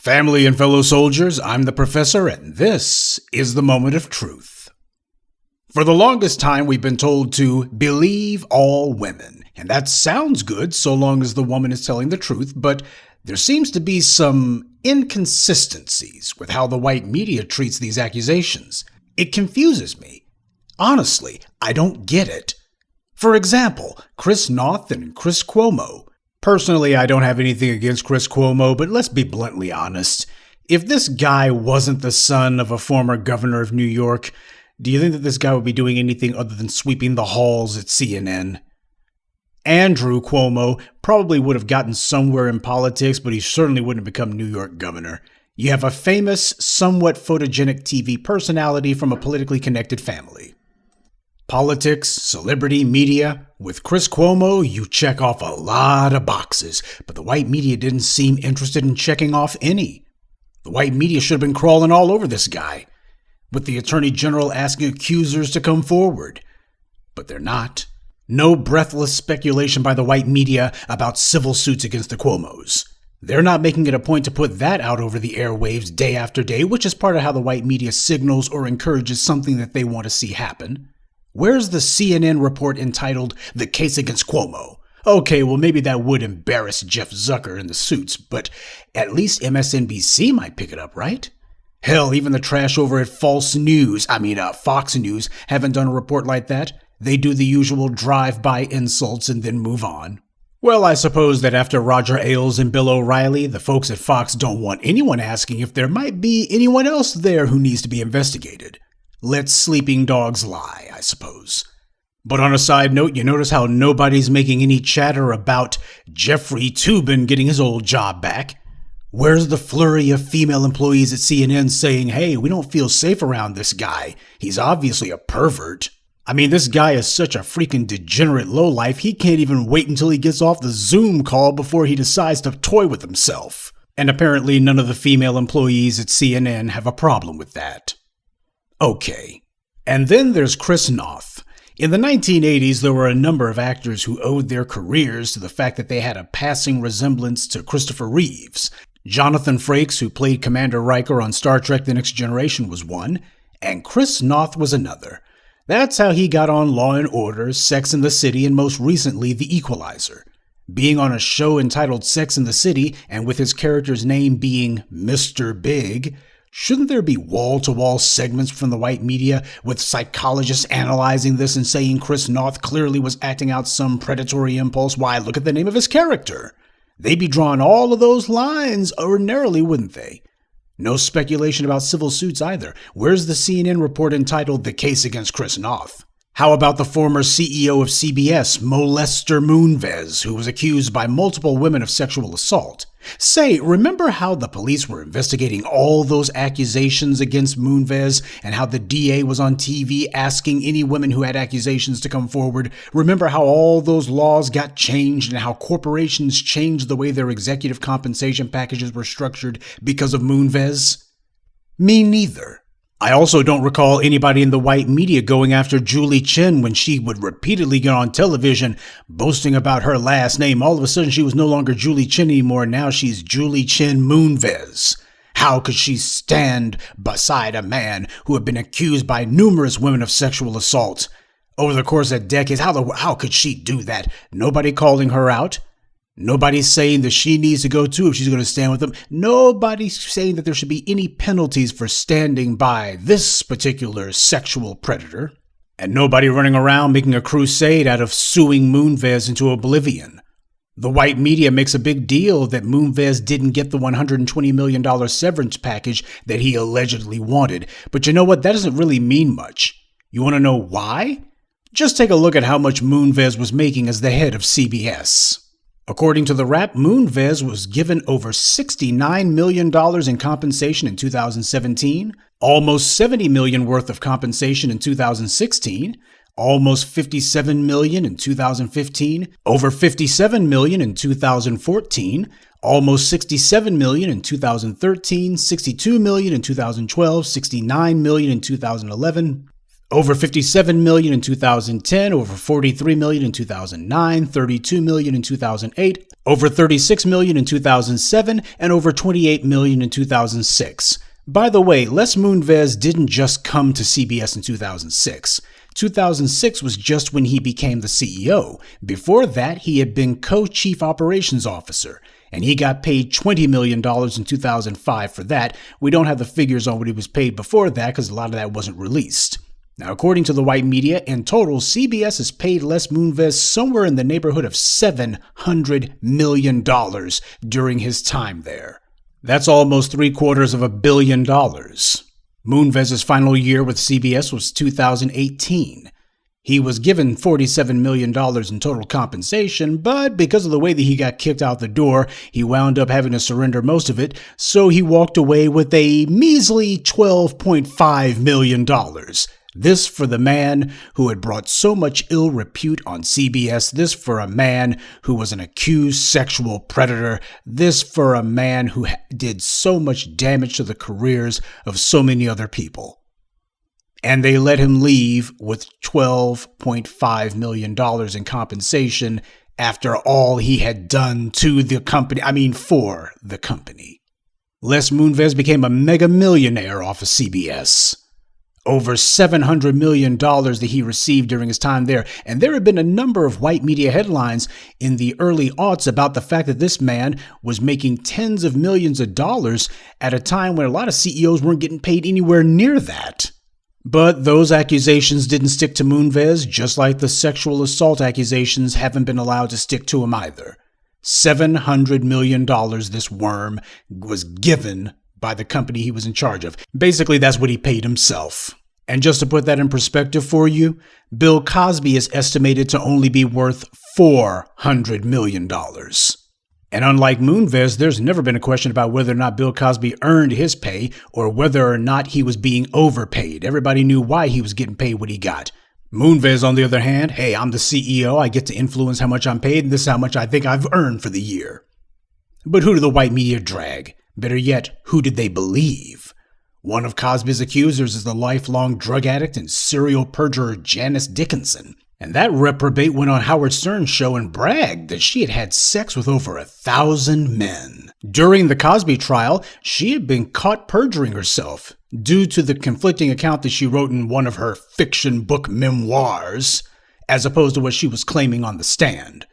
Family and fellow soldiers, I'm the professor, and this is the moment of truth. For the longest time, we've been told to believe all women, and that sounds good so long as the woman is telling the truth, but there seems to be some inconsistencies with how the white media treats these accusations. It confuses me. Honestly, I don't get it. For example, Chris Noth and Chris Cuomo. Personally, I don't have anything against Chris Cuomo, but let's be bluntly honest. If this guy wasn't the son of a former governor of New York, do you think that this guy would be doing anything other than sweeping the halls at CNN? Andrew Cuomo probably would have gotten somewhere in politics, but he certainly wouldn't have become New York governor. You have a famous, somewhat photogenic TV personality from a politically connected family. Politics, celebrity, media. With Chris Cuomo, you check off a lot of boxes, but the white media didn't seem interested in checking off any. The white media should have been crawling all over this guy, with the attorney general asking accusers to come forward. But they're not. No breathless speculation by the white media about civil suits against the Cuomos. They're not making it a point to put that out over the airwaves day after day, which is part of how the white media signals or encourages something that they want to see happen. Where's the CNN report entitled "The Case Against Cuomo"? Okay, well maybe that would embarrass Jeff Zucker in the suits, but at least MSNBC might pick it up, right? Hell, even the trash over at Fox News haven't done a report like that. They do the usual drive-by insults and then move on. Well, I suppose that after Roger Ailes and Bill O'Reilly, the folks at Fox don't want anyone asking if there might be anyone else there who needs to be investigated. Let sleeping dogs lie, I suppose. But on a side note, you notice how nobody's making any chatter about Jeffrey Toobin getting his old job back? Where's the flurry of female employees at CNN saying, hey, we don't feel safe around this guy. He's obviously a pervert. I mean, this guy is such a freaking degenerate lowlife, he can't even wait until he gets off the Zoom call before he decides to toy with himself. And apparently none of the female employees at CNN have a problem with that. Okay. And then there's Chris Noth. In the 1980s, there were a number of actors who owed their careers to the fact that they had a passing resemblance to Christopher Reeves. Jonathan Frakes, who played Commander Riker on Star Trek The Next Generation, was one, and Chris Noth was another. That's how he got on Law & Order, Sex and the City, and most recently, The Equalizer. Being on a show entitled Sex and the City, and with his character's name being Mr. Big, shouldn't there be wall-to-wall segments from the white media with psychologists analyzing this and saying Chris Noth clearly was acting out some predatory impulse? Why, look at the name of his character. They'd be drawing all of those lines ordinarily, wouldn't they? No speculation about civil suits either. Where's the CNN report entitled "The Case Against Chris Noth"? How about the former CEO of CBS, Molester Moonves, who was accused by multiple women of sexual assault? Say, remember how the police were investigating all those accusations against Moonves and how the DA was on TV asking any women who had accusations to come forward? Remember how all those laws got changed and how corporations changed the way their executive compensation packages were structured because of Moonves? Me neither. I also don't recall anybody in the white media going after Julie Chen when she would repeatedly get on television boasting about her last name. All of a sudden, she was no longer Julie Chen anymore. Now she's Julie Chen Moonves. How could she stand beside a man who had been accused by numerous women of sexual assault over the course of decades? How could she do that? Nobody calling her out. Nobody's saying that she needs to go too if she's going to stand with them. Nobody's saying that there should be any penalties for standing by this particular sexual predator. And nobody running around making a crusade out of suing Moonves into oblivion. The white media makes a big deal that Moonves didn't get the $120 million severance package that he allegedly wanted. But you know what? That doesn't really mean much. You want to know why? Just take a look at how much Moonves was making as the head of CBS. According to the Wrap, Moonves was given over $69 million in compensation in 2017, almost $70 million worth of compensation in 2016, almost $57 million in 2015, over $57 million in 2014, almost $67 million in 2013, $62 million in 2012, $69 million in 2011, Over 57 million in 2010, over 43 million in 2009, 32 million in 2008, over 36 million in 2007, and over 28 million in 2006. By the way, Les Moonves didn't just come to CBS in 2006. 2006 was just when he became the CEO. Before that, he had been co-chief operations officer, and he got paid $20 million in 2005 for that. We don't have the figures on what he was paid before that because a lot of that wasn't released. Now, according to the white media, in total, CBS has paid Les Moonves somewhere in the neighborhood of $700 million during his time there. That's almost $750 million. Moonves' final year with CBS was 2018. He was given $47 million in total compensation, but because of the way that he got kicked out the door, he wound up having to surrender most of it, so he walked away with a measly $12.5 million. This for the man who had brought so much ill repute on CBS. This for a man who was an accused sexual predator. This for a man who did so much damage to the careers of so many other people. And they let him leave with $12.5 million in compensation after all he had done to the company, for the company. Les Moonves became a mega millionaire off of CBS. Over $700 million that he received during his time there. And there had been a number of white media headlines in the early aughts about the fact that this man was making tens of millions of dollars at a time when a lot of CEOs weren't getting paid anywhere near that. But those accusations didn't stick to Moonves, just like the sexual assault accusations haven't been allowed to stick to him either. $700 million this worm was given by the company he was in charge of. Basically, that's what he paid himself. And just to put that in perspective for you, Bill Cosby is estimated to only be worth $400 million. And unlike Moonves, there's never been a question about whether or not Bill Cosby earned his pay or whether or not he was being overpaid. Everybody knew why he was getting paid what he got. Moonves, on the other hand, hey, I'm the CEO, I get to influence how much I'm paid, and this is how much I think I've earned for the year. But who did the white media drag? Better yet, who did they believe? One of Cosby's accusers is the lifelong drug addict and serial perjurer Janice Dickinson. And that reprobate went on Howard Stern's show and bragged that she had had sex with over 1,000 men. During the Cosby trial, she had been caught perjuring herself due to the conflicting account that she wrote in one of her fiction book memoirs, as opposed to what she was claiming on the stand.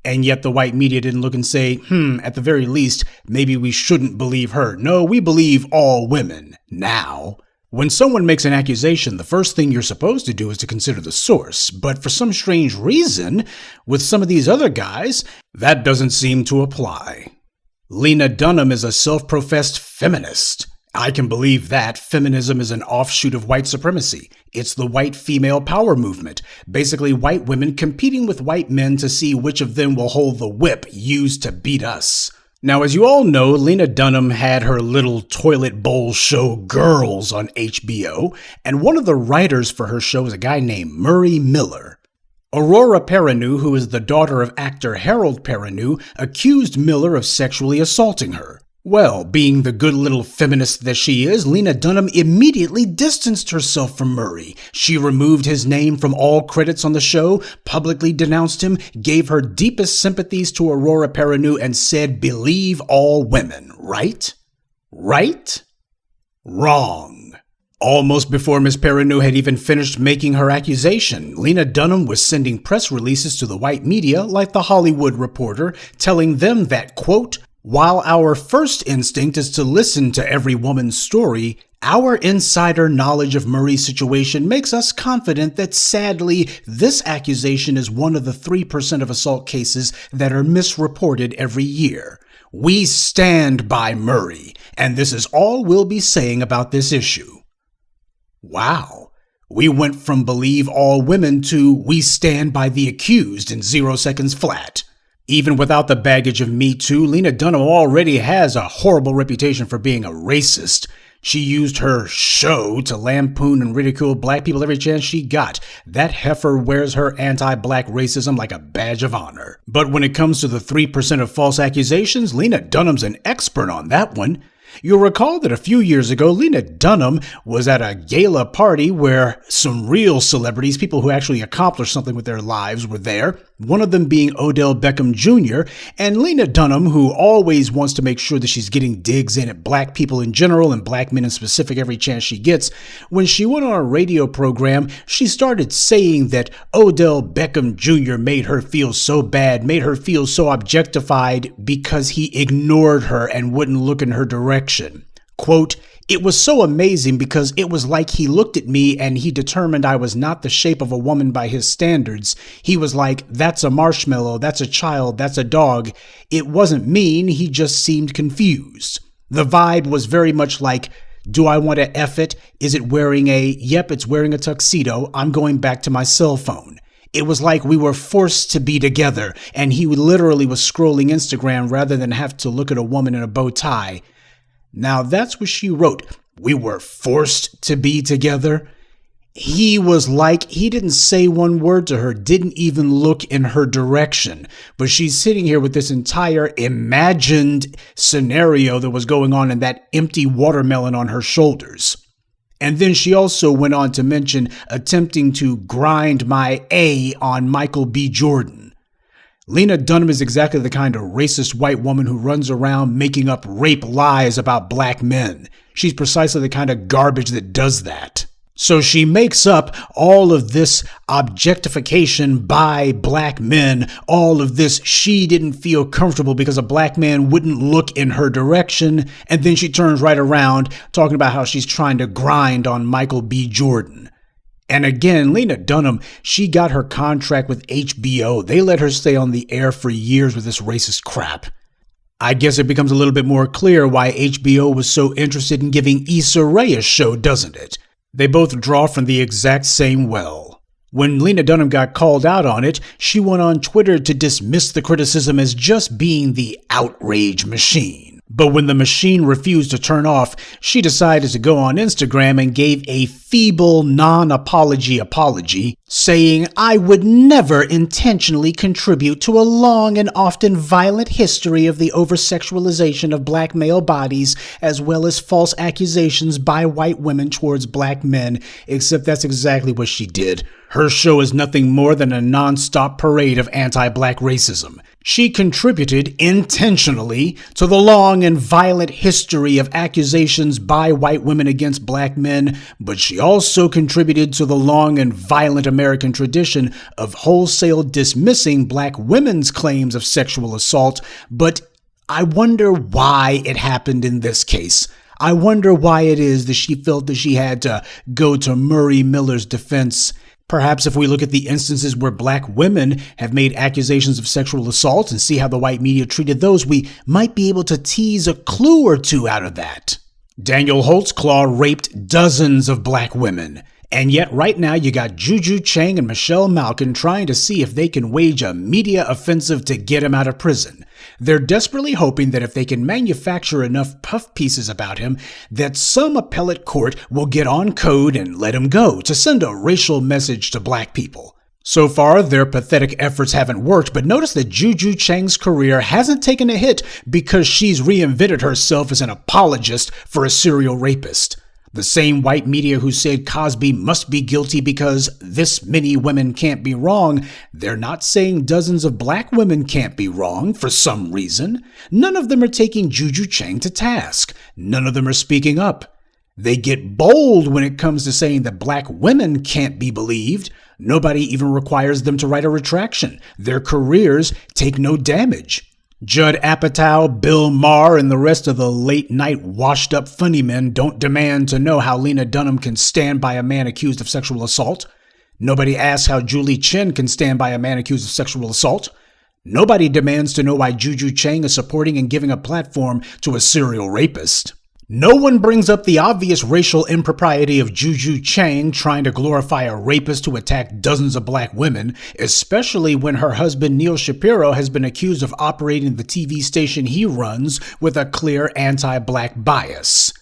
And yet the white media didn't look and say, at the very least, maybe we shouldn't believe her. No, we believe all women. Now, when someone makes an accusation, the first thing you're supposed to do is to consider the source. But for some strange reason, with some of these other guys, that doesn't seem to apply. Lena Dunham is a self-professed feminist. I can believe that. Feminism is an offshoot of white supremacy. It's the white female power movement. Basically, white women competing with white men to see which of them will hold the whip used to beat us. Now, as you all know, Lena Dunham had her little toilet bowl show Girls on HBO, and one of the writers for her show is a guy named Murray Miller. Aurora Perrineau, who is the daughter of actor Harold Perrineau, accused Miller of sexually assaulting her. Well, being the good little feminist that she is, Lena Dunham immediately distanced herself from Murray. She removed his name from all credits on the show, publicly denounced him, gave her deepest sympathies to Aurora Perrineau, and said, "Believe all women," right? Right? Wrong. Almost before Miss Perrineau had even finished making her accusation, Lena Dunham was sending press releases to the white media like The Hollywood Reporter, telling them that, quote, "While our first instinct is to listen to every woman's story, our insider knowledge of Murray's situation makes us confident that sadly, this accusation is one of the 3% of assault cases that are misreported every year. We stand by Murray, and this is all we'll be saying about this issue." Wow. We went from believe all women to we stand by the accused in 0 seconds flat. Even without the baggage of MeToo, Lena Dunham already has a horrible reputation for being a racist. She used her show to lampoon and ridicule black people every chance she got. That heifer wears her anti-black racism like a badge of honor. But when it comes to the 3% of false accusations, Lena Dunham's an expert on that one. You'll recall that a few years ago, Lena Dunham was at a gala party where some real celebrities, people who actually accomplished something with their lives, were there, one of them being Odell Beckham Jr., and Lena Dunham, who always wants to make sure that she's getting digs in at black people in general and black men in specific every chance she gets. When she went on a radio program, she started saying that Odell Beckham Jr. made her feel so bad, made her feel so objectified because he ignored her and wouldn't look in her direction. Quote, "It was so amazing because it was like he looked at me and he determined I was not the shape of a woman by his standards. He was like, that's a marshmallow, that's a child, that's a dog. It wasn't mean, he just seemed confused. The vibe was very much like, do I want to F it? Is it wearing yep, it's wearing a tuxedo. I'm going back to my cell phone. It was like we were forced to be together, and he literally was scrolling Instagram rather than have to look at a woman in a bow tie." Now that's what she wrote. We were forced to be together. He didn't say one word to her, didn't even look in her direction. But she's sitting here with this entire imagined scenario that was going on in that empty watermelon on her shoulders. And then she also went on to mention attempting to grind my A on Michael B. Jordan. Lena Dunham is exactly the kind of racist white woman who runs around making up rape lies about black men. She's precisely the kind of garbage that does that. So she makes up all of this objectification by black men, all of this she didn't feel comfortable because a black man wouldn't look in her direction, and then she turns right around talking about how she's trying to grind on Michael B. Jordan. And again, Lena Dunham, she got her contract with HBO. They let her stay on the air for years with this racist crap. I guess it becomes a little bit more clear why HBO was so interested in giving Issa Rae a show, doesn't it? They both draw from the exact same well. When Lena Dunham got called out on it, she went on Twitter to dismiss the criticism as just being the outrage machine. But when the machine refused to turn off, she decided to go on Instagram and gave a feeble non-apology apology, saying, "I would never intentionally contribute to a long and often violent history of the over-sexualization of black male bodies, as well as false accusations by white women towards black men," except that's exactly what she did. Her show is nothing more than a non-stop parade of anti-black racism. She contributed intentionally to the long and violent history of accusations by white women against black men, but she also contributed to the long and violent American tradition of wholesale dismissing black women's claims of sexual assault. But I wonder why it happened in this case. I wonder why it is that she felt that she had to go to Murray Miller's defense. Perhaps if we look at the instances where black women have made accusations of sexual assault and see how the white media treated those, we might be able to tease a clue or two out of that. Daniel Holtzclaw raped dozens of black women. And yet right now you got Juju Chang and Michelle Malkin trying to see if they can wage a media offensive to get him out of prison. They're desperately hoping that if they can manufacture enough puff pieces about him, that some appellate court will get on code and let him go to send a racial message to black people. So far, their pathetic efforts haven't worked, but notice that Juju Chang's career hasn't taken a hit because she's reinvented herself as an apologist for a serial rapist. The same white media who said Cosby must be guilty because this many women can't be wrong, they're not saying dozens of black women can't be wrong for some reason. None of them are taking Juju Chang to task. None of them are speaking up. They get bold when it comes to saying that black women can't be believed. Nobody even requires them to write a retraction. Their careers take no damage. Judd Apatow, Bill Maher, and the rest of the late-night washed-up funny men don't demand to know how Lena Dunham can stand by a man accused of sexual assault. Nobody asks how Julie Chen can stand by a man accused of sexual assault. Nobody demands to know why Juju Chang is supporting and giving a platform to a serial rapist. No one brings up the obvious racial impropriety of Juju Chang trying to glorify a rapist who attacked dozens of black women, especially when her husband Neil Shapiro has been accused of operating the TV station he runs with a clear anti-black bias.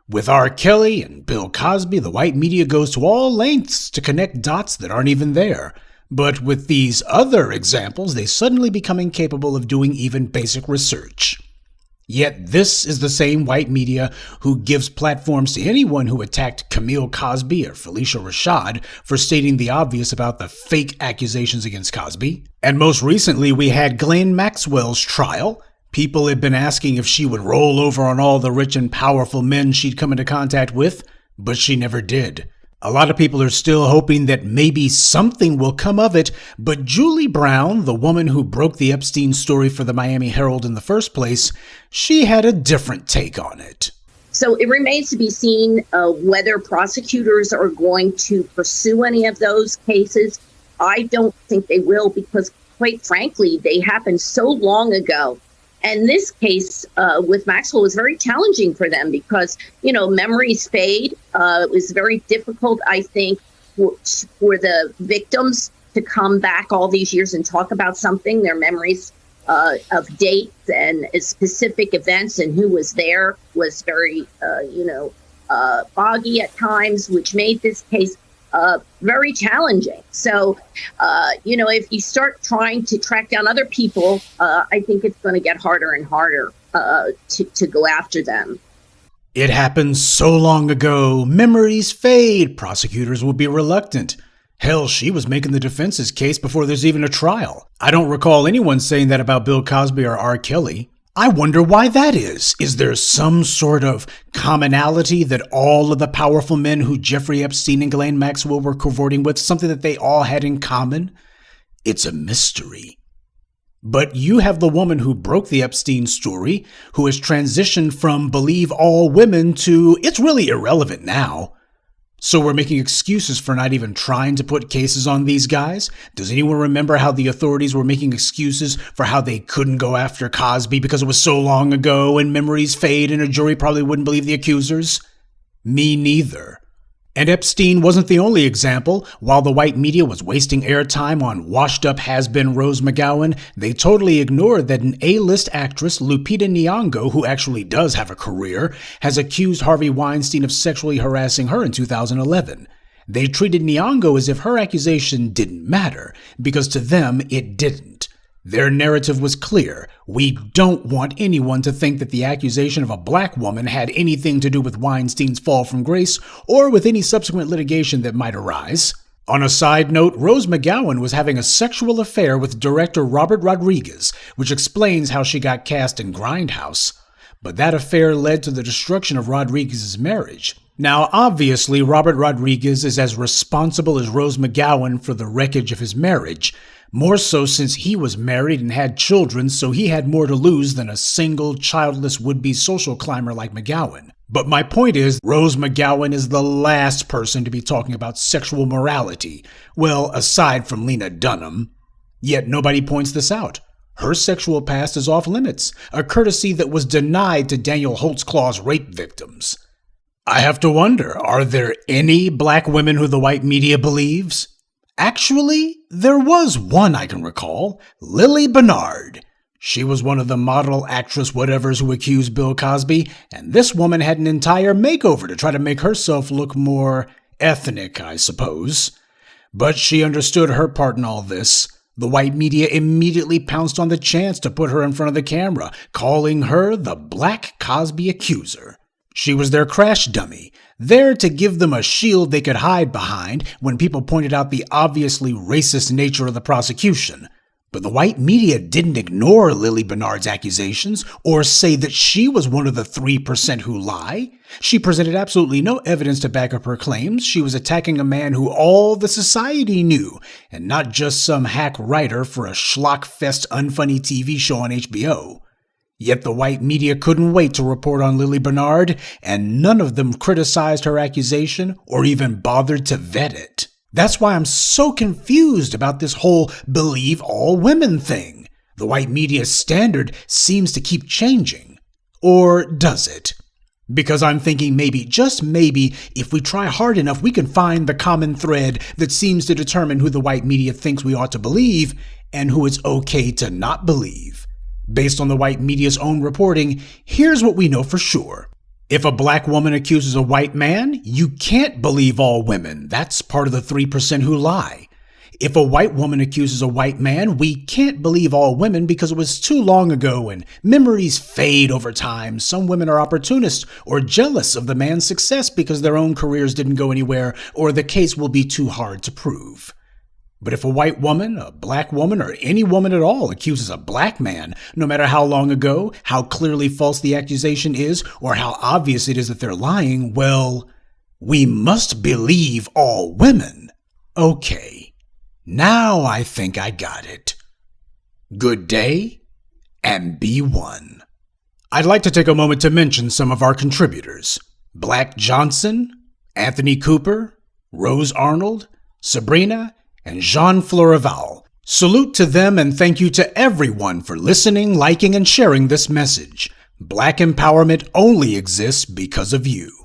With R. Kelly and Bill Cosby, the white media goes to all lengths to connect dots that aren't even there. But with these other examples, they suddenly become incapable of doing even basic research. Yet this is the same white media who gives platforms to anyone who attacked Camille Cosby or Felicia Rashad for stating the obvious about the fake accusations against Cosby. And most recently, we had Ghislaine Maxwell's trial. People had been asking if she would roll over on all the rich and powerful men she'd come into contact with, but she never did. A lot of people are still hoping that maybe something will come of it, but Julie Brown, the woman who broke the Epstein story for the Miami Herald in the first place, she had a different take on it. So it remains to be seen whether prosecutors are going to pursue any of those cases. I don't think they will because, quite frankly, they happened so long ago. And this case with Maxwell was very challenging for them because, memories fade. It was very difficult, I think, for the victims to come back all these years and talk about something. Their memories of dates and specific events and who was there was very, foggy at times, which made this case very challenging. So, if you start trying to track down other people, I think it's going to get harder and harder to go after them. It happened so long ago. Memories fade. Prosecutors will be reluctant. Hell, she was making the defense's case before there's even a trial. I don't recall anyone saying that about Bill Cosby or R. Kelly. I wonder why that is. Is there some sort of commonality that all of the powerful men who Jeffrey Epstein and Ghislaine Maxwell were cavorting with, something that they all had in common? It's a mystery. But you have the woman who broke the Epstein story, who has transitioned from believe all women to it's really irrelevant now. So we're making excuses for not even trying to put cases on these guys? Does anyone remember how the authorities were making excuses for how they couldn't go after Cosby because it was so long ago and memories fade and a jury probably wouldn't believe the accusers? Me neither. And Epstein wasn't the only example. While the white media was wasting airtime on washed-up has-been Rose McGowan, they totally ignored that an A-list actress, Lupita Nyong'o, who actually does have a career, has accused Harvey Weinstein of sexually harassing her in 2011. They treated Nyong'o as if her accusation didn't matter, because to them it didn't. Their narrative was clear. We don't want anyone to think that the accusation of a black woman had anything to do with Weinstein's fall from grace or with any subsequent litigation that might arise. On a side note, Rose McGowan was having a sexual affair with director Robert Rodriguez, which explains how she got cast in Grindhouse. But that affair led to the destruction of Rodriguez's marriage. Now, obviously, Robert Rodriguez is as responsible as Rose McGowan for the wreckage of his marriage. More so since he was married and had children, so he had more to lose than a single, childless would-be social climber like McGowan. But my point is, Rose McGowan is the last person to be talking about sexual morality. Well, aside from Lena Dunham. Yet nobody points this out. Her sexual past is off limits, a courtesy that was denied to Daniel Holtzclaw's rape victims. I have to wonder, are there any black women who the white media believes? Actually, there was one I can recall, Lily Bernard. She was one of the model actress whatevers who accused Bill Cosby, and this woman had an entire makeover to try to make herself look more ethnic, I suppose. But she understood her part in all this. The white media immediately pounced on the chance to put her in front of the camera, calling her the Black Cosby Accuser. She was their crash dummy, there to give them a shield they could hide behind when people pointed out the obviously racist nature of the prosecution. But the white media didn't ignore Lily Bernard's accusations or say that she was one of the 3% who lie. She presented absolutely no evidence to back up her claims. She was attacking a man who all the society knew, and not just some hack writer for a schlock-fest unfunny TV show on HBO. Yet the white media couldn't wait to report on Lily Bernard, and none of them criticized her accusation or even bothered to vet it. That's why I'm so confused about this whole believe all women thing. The white media standard seems to keep changing. Or does it? Because I'm thinking maybe, just maybe, if we try hard enough, we can find the common thread that seems to determine who the white media thinks we ought to believe and who it's okay to not believe. Based on the white media's own reporting, here's what we know for sure. If a black woman accuses a white man, you can't believe all women. That's part of the 3% who lie. If a white woman accuses a white man, we can't believe all women because it was too long ago and memories fade over time. Some women are opportunists or jealous of the man's success because their own careers didn't go anywhere or the case will be too hard to prove. But if a white woman, a black woman, or any woman at all accuses a black man, no matter how long ago, how clearly false the accusation is, or how obvious it is that they're lying, well, we must believe all women. Okay. Now I think I got it. Good day, and be one. I'd like to take a moment to mention some of our contributors. Black Johnson, Anthony Cooper, Rose Arnold, Sabrina, and Jean Florival. Salute to them and thank you to everyone for listening, liking, and sharing this message. Black empowerment only exists because of you.